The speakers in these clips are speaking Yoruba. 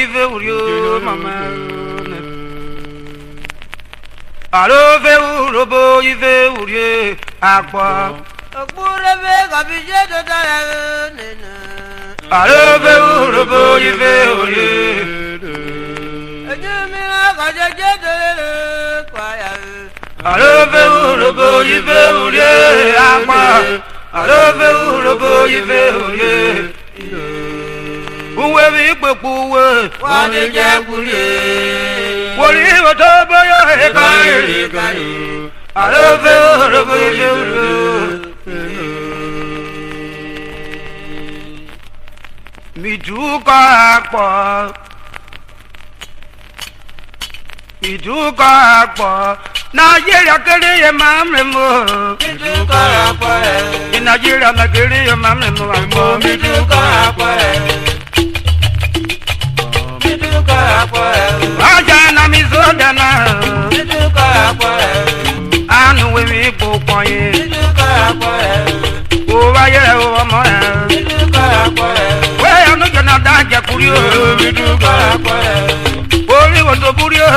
Urhobo, mama. Urhobo, Akpor. Otubure kabije dodala nena. Urhobo, Ejumina kajeje dodala kwaya. Urhobo, Akpor. Urhobo, uwe wikpekuwe Wani jekule. woli Otubure yo hekari Urhobo Miduka Akpor Nigeria kere ye mamre mo Miduka Akpor. Nigeria na kere ye mamre mo Miduka Akpor. Miduka Akpor. Ajana mizodana Miduka Akpor. Anu we mi pokoye Miduka Akpor. O waye o mo Miduka Akpor. we anu jana daje kuri o Miduka Akpor. Ori Otubure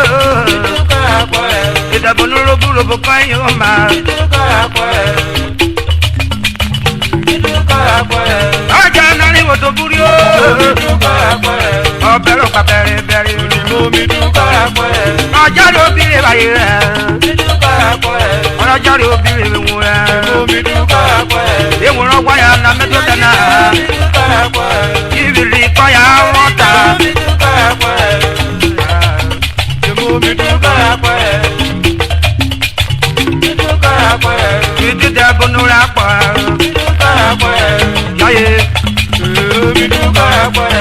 Miduka Akpor. idabonu robo kan yo ma Miduka Akpor. Miduka Akpor. Ajana ni Otubure Miduka Akpor. obero ka bere Miduka Akpor. ajaro bi bayi re Miduka Akpor. ajaro bi wu re Miduka Akpor. ewuro gwa ya na medo dana Miduka Akpor. ibiri ko ya wota Miduka Akpor. Miduka Akpor. Miduka Akpor. idabonu Akpor Miduka Akpor. yaye Miduka Akpor.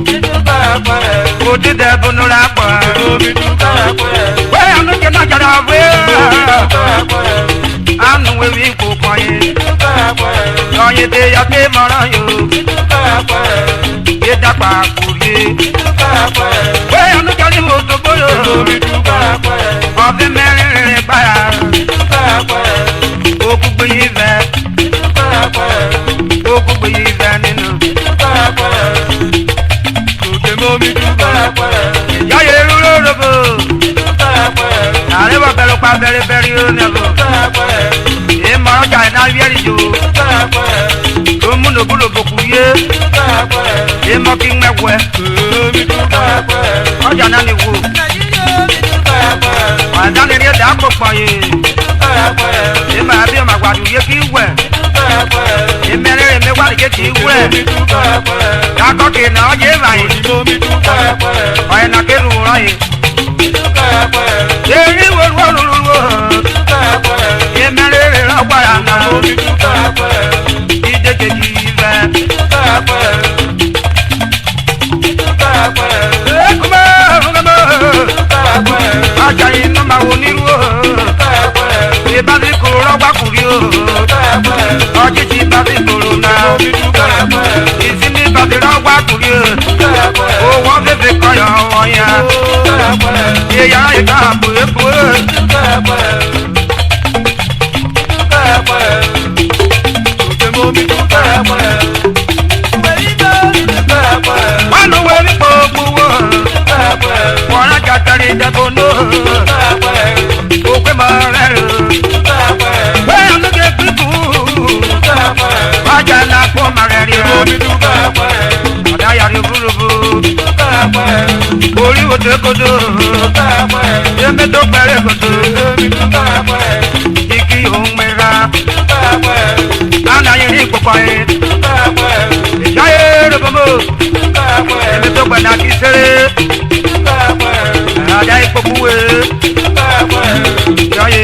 Miduka Akpor. idabonu Akpor Miduka Akpor. we anu jana jara we Miduka Akpor. anu we wi ko koye Miduka Akpor. yoye de ya ke mara yo Miduka Akpor. idapa kuri Miduka Akpor. we anu jali Otubure Miduka Akpor. ofe mere para Miduka Akpor. okugbe ive Miduka Akpor. okugbe ive ninu Miduka Akpor. Miduka Akpor. yaye Urhobo Miduka Akpor. are wa belo pa bere bere o ne go Miduka Akpor. e mo ja na wieri jo Miduka Akpor. o mu no bulo bokuye Miduka Akpor. e mo ki nwewe Miduka Akpor. o ja na ni wo Miduka Akpor. wa da ni re da ko pa ye Miduka Akpor. e ma bi ma gwa du ye ki we Miduka Akpor. e mere me wa ye ki we Miduka Akpor. da ko ke na o je ba ye Miduka Akpor. o na ke ru ro ye Miduka Akpor. e ri wo Miduka Akpor. e mere re ra gwa ya na Miduka Akpor. ide ke di ve Miduka Akpor. Miduka Akpor. e kuma Miduka Akpor. aja inu ma wo ni ru Miduka Akpor. e ba ti ko ro gba kuri o Miduka Akpor. oji ti ba ti koro na Miduka Akpor. isini ba ti ro gba kuri o Miduka Akpor. o wo fe fe ko yo wo ya Miduka Akpor. e ya e ka bu e bu Miduka Akpor. Miduka Akpor. Miduka Akpor. Miduka Akpor. wanu we mi po bu wo Miduka Akpor. wona ja tari de ko no Miduka Akpor. o pe ma re Miduka Akpor. we anu ke piku Miduka Akpor. aja na ko ma re ri Miduka Akpor. ada ya ri bulubu Miduka Akpor. ori o te kodo Miduka Akpor. e me to pere kodo Miduka Akpor. iki o mera Miduka Akpor. ana yin ri popa e Miduka Akpor. ya e ro bomo Miduka Akpor. e me to gba na ki sere Miduka Akpor. ada ipoku we Miduka Akpor. ya e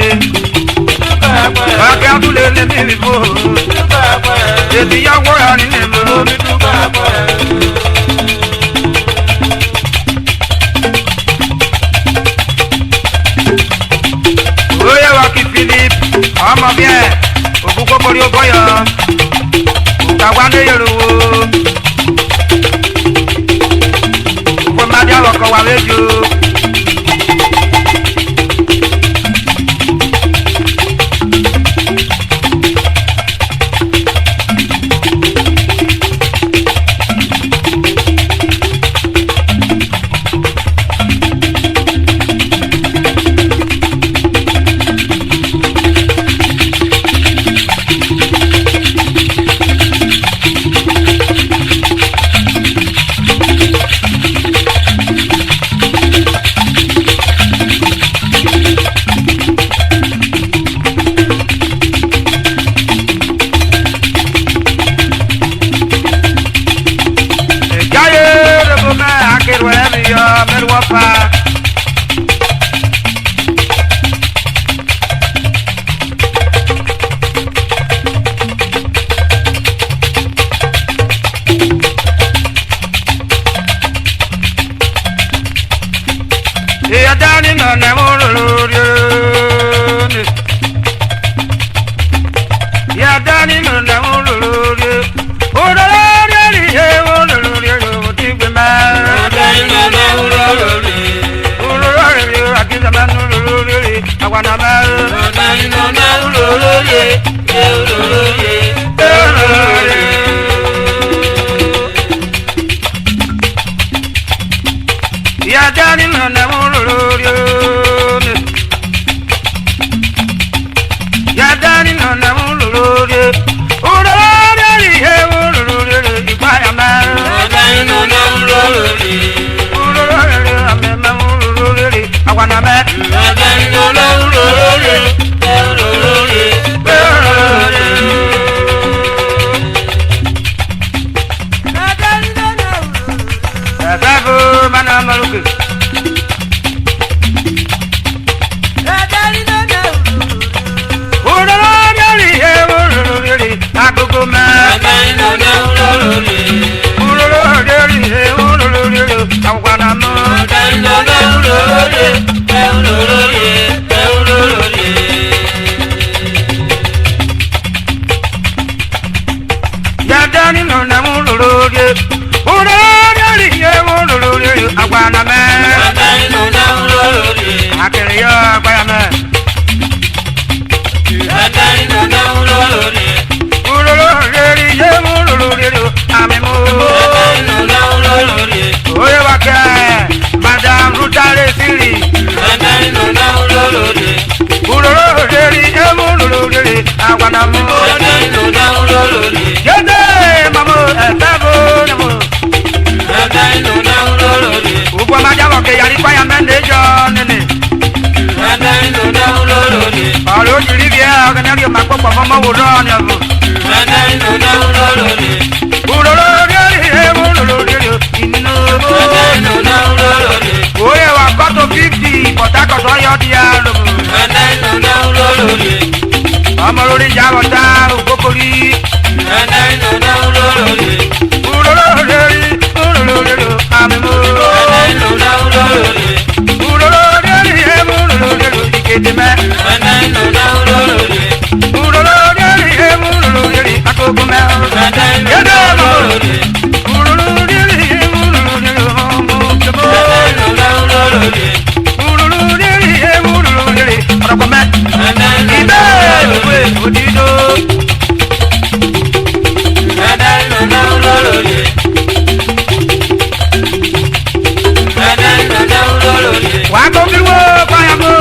Awanama. Nona uloloye, uloloye. Ya dani nona uloloye. Ya dani nona uloloye. Uloloye, uloloye, ipayama. Nona uloloye. Uloloye, amema uloloye. Awanama. Nona uloloye, uloloye. Babu mana maluku. Uloloye, agogo ma. Nona uloloye. Uloloye, awanama. Nona uloloye, uloloye, uloloye. Ya dani nona uloloye. Uloloye, awanama. Nona uloloye. Akere yo awanama. Nona uloloye. Uloloye, amemo. Nona uloloye. Oye wake, Madame Rutale Siri. Nona uloloye. Uloloye, awanama. Nona uloloye. Yende, mamo, etabo, namo. Nona uloloye. Ugwa majawa ke yari kwa ya mende jonene. Nona uloloye. Alo jilivya, kanagyo makopa mama urani avu. Nona uloloye. Uloloye, inino. Nona uloloye. Oye wakoto 50, kotako soyo dialo. Nona uloloye. Amalori jawata, ukokoli. Nona uloloye. Uloloye, amemo. Nona uloloye. Uloloye, iketeme. Nona uloloye. Uloloye, akogome. Yende, mamo. Uloloye, akogome. Ibe, odido. Wakogirwo, kwayamo.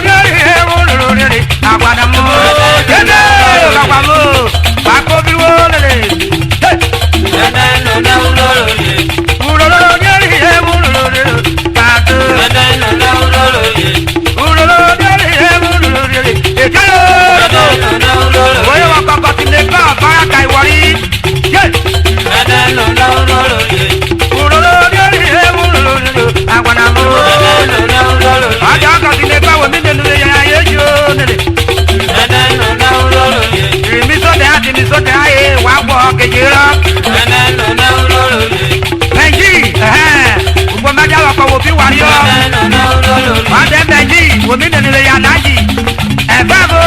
Uloloye, aguanamo. Yende, aguamo. Wakogirwo, lele. Hey. Uloloye, kado. Uloloye, ekalo. Oye wakoko tineka, faya kaiwari. Hey. Uloloye, aguanamo. Aja tineka, wemine nule ya yejo, lele. Misote aye, wabo kejira. Benji, ugbo maja wako wopi wario. Wande Benji, wemine nule ya naji. Ebabo.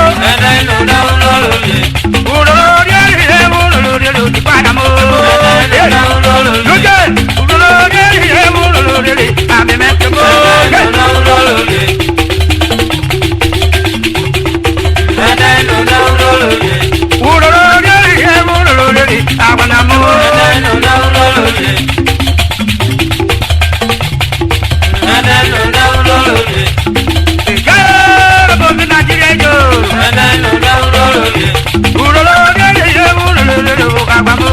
Uloloye, ipadamo. Luje, uloloye, amemekebo. Uloloye, awanamo. Ikaro, bobi Nigeria yo. Uloloye, agbamo.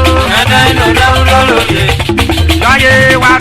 Yaye wa